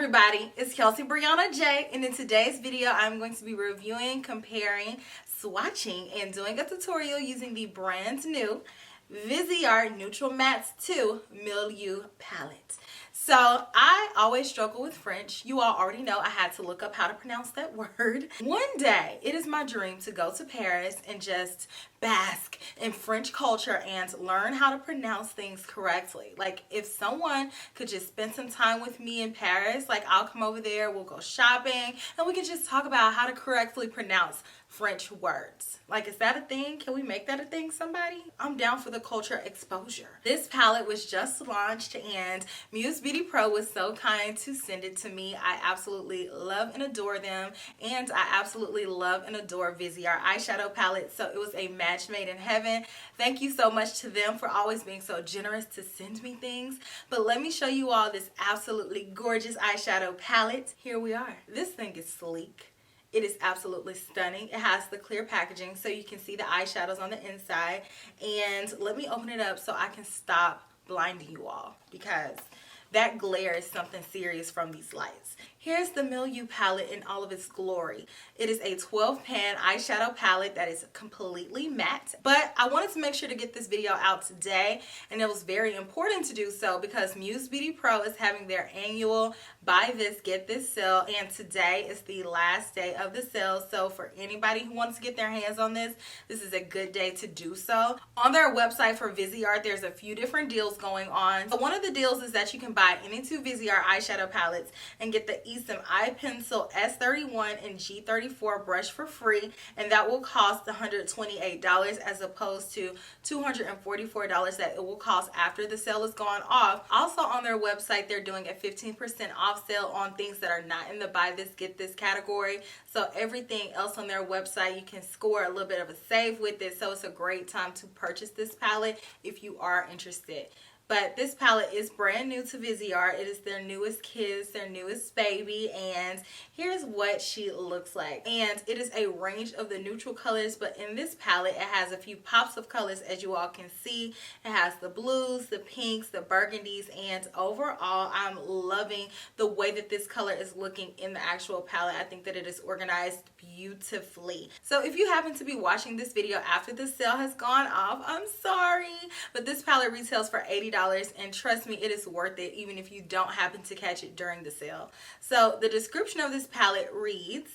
everybody, it's KelseeBrianaJai, and in today's video I'm going to be reviewing, comparing, swatching, and doing a tutorial using the brand new Viseart Neutral Mattes 2 Milieu Palette. So I always struggle with French. You all already know I had to look up how to pronounce that word. One day, it is my dream to go to Paris and just bask in French culture and learn how to pronounce things correctly. Like, if someone could just spend some time with me in Paris, like I'll come over there, we'll go shopping, and we can just talk about how to correctly pronounce French words. Like, is that a thing? Can we make that a thing, somebody? I'm down for the culture exposure. This palette was just launched and Muse Beauty Pro was so kind to send it to me. I absolutely love and adore them, and I absolutely love and adore Viseart eyeshadow palette, so it was a match made in heaven. Thank you so much to them for always being so generous to send me things. But let me show you all this absolutely gorgeous eyeshadow palette. Here we are. This thing is sleek. It is absolutely stunning. It has the clear packaging so you can see the eyeshadows on the inside. And let me open it up so I can stop blinding you all, because that glare is something serious from these lights. Here's the Milieu palette in all of its glory. It is a 12-pan eyeshadow palette that is completely matte, but I wanted to make sure to get this video out today, and it was very important to do so because Muse Beauty Pro is having their annual buy this, get this sale, and today is the last day of the sale. So for anybody who wants to get their hands on this, this is a good day to do so. On their website for Viseart, there's a few different deals going on. So one of the deals is that you can buy any two Viseart eyeshadow palettes and get the Esom Eye Pencil S31 and G34 brush for free, and that will cost $128 as opposed to $244 that it will cost after the sale is gone off. Also on their website, they're doing a 15% off sale on things that are not in the buy this get this category. So everything else on their website, you can score a little bit of a save with it. So it's a great time to purchase this palette if you are interested. But this palette is brand new to Viseart. It is their newest kids, their newest baby, and here's what she looks like. And it is a range of the neutral colors, but in this palette, it has a few pops of colors, as you all can see. It has the blues, the pinks, the burgundies, and overall, I'm loving the way that this color is looking in the actual palette. I think that it is organized beautifully. So if you happen to be watching this video after the sale has gone off, I'm sorry, but this palette retails for $80. And trust me, it is worth it even if you don't happen to catch it during the sale. So the description of this palette reads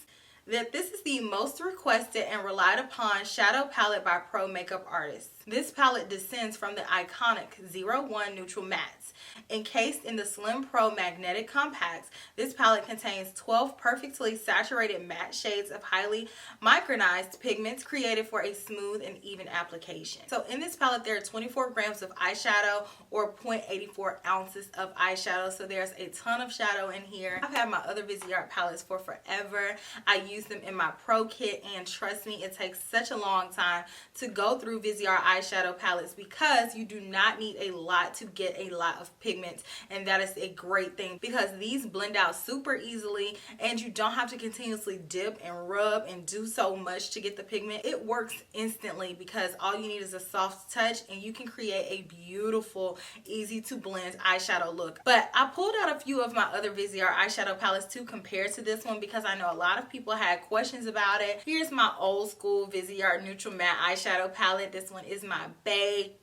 that this is the most requested and relied upon shadow palette by pro makeup artists. This palette descends from the iconic 01 Neutral Mattes. Encased in the Slim Pro Magnetic Compacts, this palette contains 12 perfectly saturated matte shades of highly micronized pigments created for a smooth and even application. So in this palette, there are 24 grams of eyeshadow or 0.84 ounces of eyeshadow. So there's a ton of shadow in here. I've had my other Viseart palettes for forever. I use them in my pro kit, and trust me, it takes such a long time to go through Viseart eyeshadow palettes because you do not need a lot to get a lot of pigment, and that is a great thing because these blend out super easily and you don't have to continuously dip and rub and do so much to get the pigment. It works instantly because all you need is a soft touch and you can create a beautiful, easy to blend eyeshadow look. But I pulled out a few of my other Viseart eyeshadow palettes to compare to this one because I know a lot of people had questions about it. Here's my old school Viseart Neutral Matte eyeshadow palette. This one is my baby.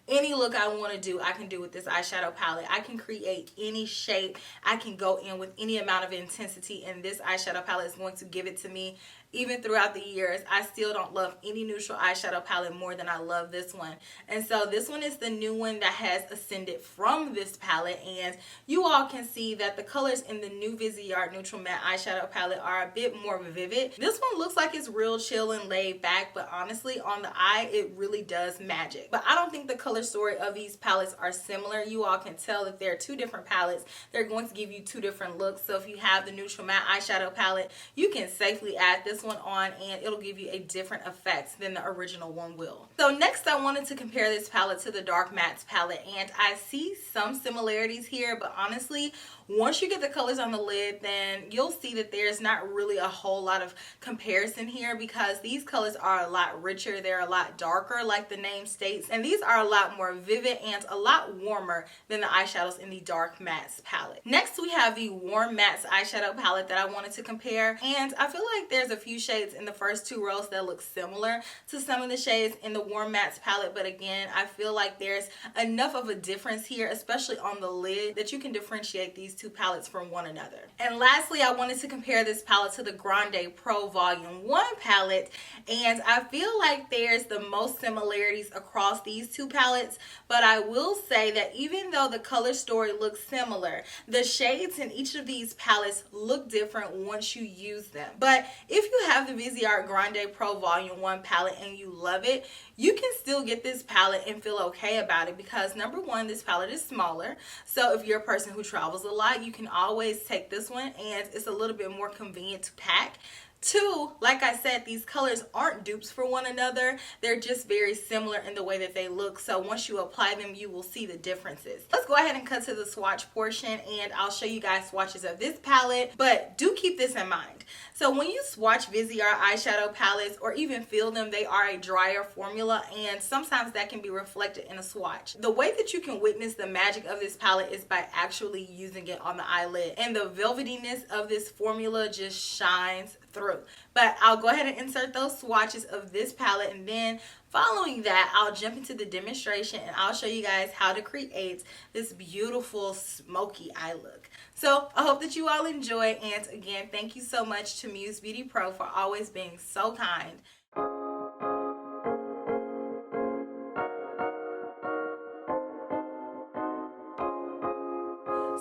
Any look I want to do, I can do with this eyeshadow palette. I can create any shape. I can go in with any amount of intensity, and this eyeshadow palette is going to give it to me. Even throughout the years, I still don't love any neutral eyeshadow palette more than I love this one. And so this one is the new one that has ascended from this palette, and you all can see that the colors in the new Viseart Neutral Matte eyeshadow palette are a bit more vivid. This one looks like it's real chill and laid back, but honestly, on the eye, it really does magic. But I don't think the color story of these palettes are similar. You all can tell that they're two different palettes. They're going to give you two different looks. So if you have the Neutral Matte eyeshadow palette, you can safely add this this one on and it'll give you a different effect than the original one will. So next I wanted to compare this palette to the Dark Mattes palette, and I see some similarities here, but honestly, once you get the colors on the lid, then you'll see that there's not really a whole lot of comparison here, because these colors are a lot richer, they're a lot darker like the name states, and these are a lot more vivid and a lot warmer than the eyeshadows in the Dark Mattes palette. Next we have the Warm Mattes eyeshadow palette that I wanted to compare, and I feel like there's a few shades in the first two rows that look similar to some of the shades in the Warm Mattes palette, but again, I feel like there's enough of a difference here, especially on the lid, that you can differentiate these two palettes from one another. And lastly, I wanted to compare this palette to the Grande Pro Volume 1 palette, and I feel like there's the most similarities across these two palettes, but I will say that even though the color story looks similar, the shades in each of these palettes look different once you use them. But if you have the Viseart Grande Pro Volume 1 palette and you love it, you can still get this palette and feel okay about it, because number one, this palette is smaller, so if you're a person who travels a lot, you can always take this one and it's a little bit more convenient to pack. Two, like I said, these colors aren't dupes for one another. They're just very similar in the way that they look. So once you apply them, you will see the differences. Let's go ahead and cut to the swatch portion, and I'll show you guys swatches of this palette. But do keep this in mind. So when you swatch Viseart eyeshadow palettes or even feel them, they are a drier formula, and sometimes that can be reflected in a swatch. The way that you can witness the magic of this palette is by actually using it on the eyelid, and the velvetyness of this formula just shines through. But I'll go ahead and insert those swatches of this palette, and then following that, I'll jump into the demonstration and I'll show you guys how to create this beautiful smoky eye look. So I hope that you all enjoy, and again, thank you so much to Muse Beauty Pro for always being so kind.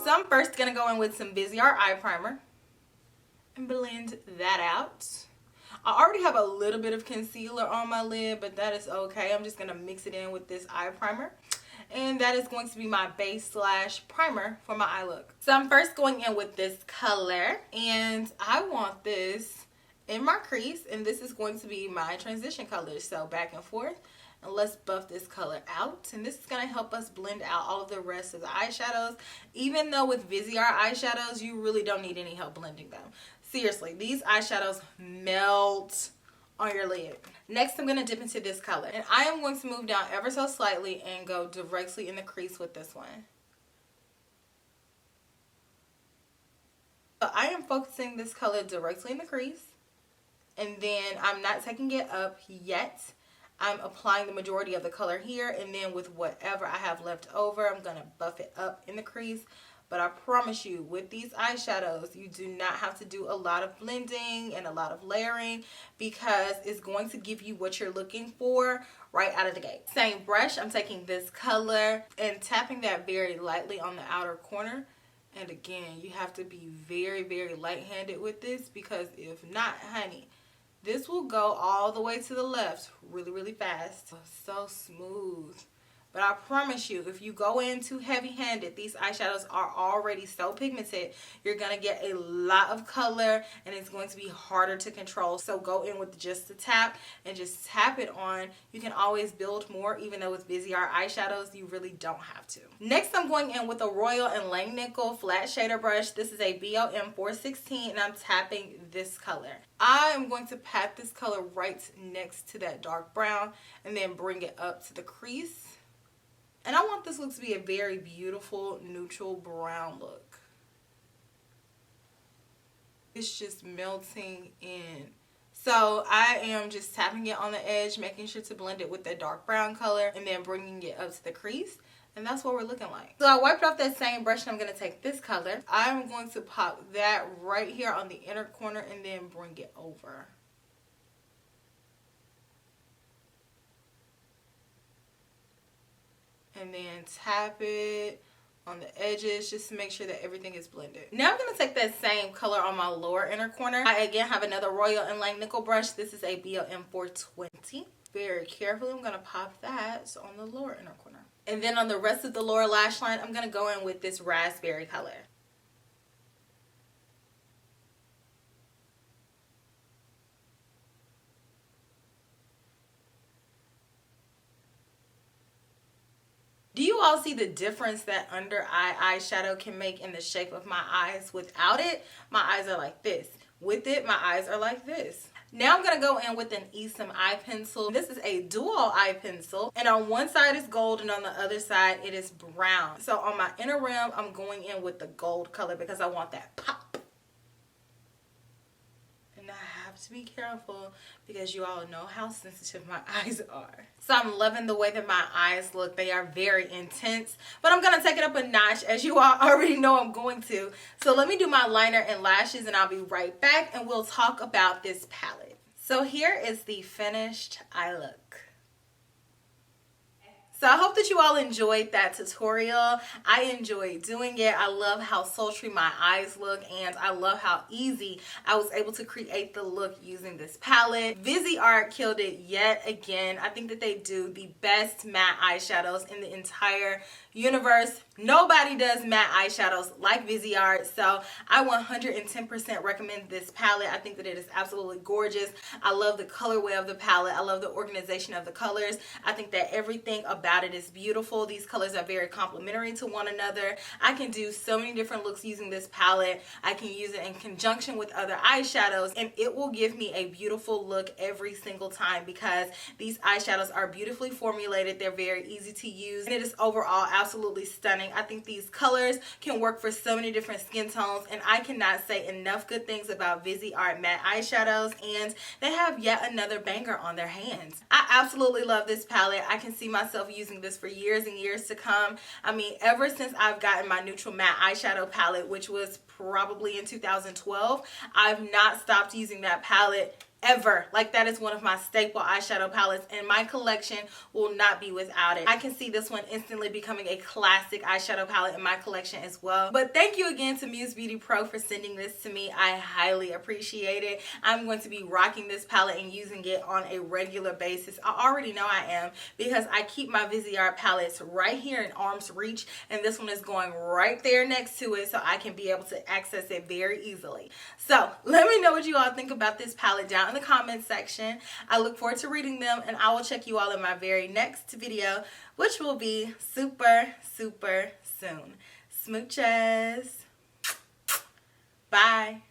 So I'm first gonna go in with some Viseart eye primer and blend that out. I already have a little bit of concealer on my lid, but that is okay. I'm just gonna mix it in with this eye primer, and that is going to be my base / primer for my eye look. So I'm first going in with this color, and I want this in my crease, and this is going to be my transition color. So back and forth, and let's buff this color out, and this is going to help us blend out all of the rest of the eyeshadows. Even though with Viseart eyeshadows, you really don't need any help blending them. Seriously, these eyeshadows melt on your lid. Next, I'm going to dip into this color, and I am going to move down ever so slightly and go directly in the crease with this one. So I am focusing this color directly in the crease, and then I'm not taking it up yet. I'm applying the majority of the color here, and then with whatever I have left over, I'm going to buff it up in the crease. But I promise you, with these eyeshadows, you do not have to do a lot of blending and a lot of layering, because it's going to give you what you're looking for right out of the gate. Same brush, I'm taking this color and tapping that very lightly on the outer corner. And again, you have to be very, very light-handed with this, because if not, honey, this will go all the way to the left really, really fast. So smooth. But I promise you, if you go in too heavy-handed, these eyeshadows are already so pigmented, you're going to get a lot of color and it's going to be harder to control. So go in with just a tap and just tap it on. You can always build more, even though with Viseart eyeshadows, you really don't have to. Next, I'm going in with a Royal and Langnickel flat shader brush. This is a BOM 416, and I'm tapping this color. I am going to pat this color right next to that dark brown and then bring it up to the crease. And I want this look to be a very beautiful neutral brown look. It's just melting in. So I am just tapping it on the edge, making sure to blend it with that dark brown color, and then bringing it up to the crease. And that's what we're looking like. So I wiped off that same brush, and I'm going to take this color. I'm going to pop that right here on the inner corner and then bring it over. And then tap it on the edges just to make sure that everything is blended. Now I'm going to take that same color on my lower inner corner. I again have another Royal and Langnickel brush. This is a BOM 420. Very carefully, I'm going to pop that on the lower inner corner. And then on the rest of the lower lash line, I'm going to go in with this raspberry color. Do you all see the difference that under eye eyeshadow can make in the shape of my eyes? Without it, my eyes are like this. With it, my eyes are like this. Now I'm going to go in with an Esom eye pencil. This is a dual eye pencil, and on one side is gold and on the other side it is brown. So on my inner rim, I'm going in with the gold color because I want that pop. And I have to be careful because you all know how sensitive my eyes are. So I'm loving the way that my eyes look. They are very intense, but I'm going to take it up a notch, as you all already know I'm going to. So let me do my liner and lashes and I'll be right back and we'll talk about this palette. So here is the finished eye look. So I hope that you all enjoyed that tutorial. I enjoyed doing it. I love how sultry my eyes look, and I love how easy I was able to create the look using this palette. Viseart killed it yet again. I think that they do the best matte eyeshadows in the entire universe. Nobody does matte eyeshadows like Viseart, so I 110% recommend this palette. I think that it is absolutely gorgeous. I love the colorway of the palette. I love the organization of the colors. I think that everything about it is beautiful. These colors are very complementary to one another. I can do so many different looks using this palette. I can use it in conjunction with other eyeshadows, and it will give me a beautiful look every single time because these eyeshadows are beautifully formulated. They're very easy to use, and it is overall absolutely stunning. I think these colors can work for so many different skin tones, and I cannot say enough good things about Viseart matte eyeshadows, and they have yet another banger on their hands. I absolutely love this palette. I can see myself using this for years and years to come. I mean, ever since I've gotten my neutral matte eyeshadow palette, which was probably in 2012, I've not stopped using that palette ever. Like, that is one of my staple eyeshadow palettes, and my collection will not be without it. I can see this one instantly becoming a classic eyeshadow palette in my collection as well. But thank you again to Muse Beauty Pro for sending this to me. I highly appreciate it. I'm going to be rocking this palette and using it on a regular basis. I already know I am because I keep my Viseart palettes right here in arm's reach, and this one is going right there next to it, so I can be able to access it very easily. So let me know what you all think about this palette down in the comment section. I look forward to reading them, and I will check you all in my very next video, which will be super soon. Smooches. Bye.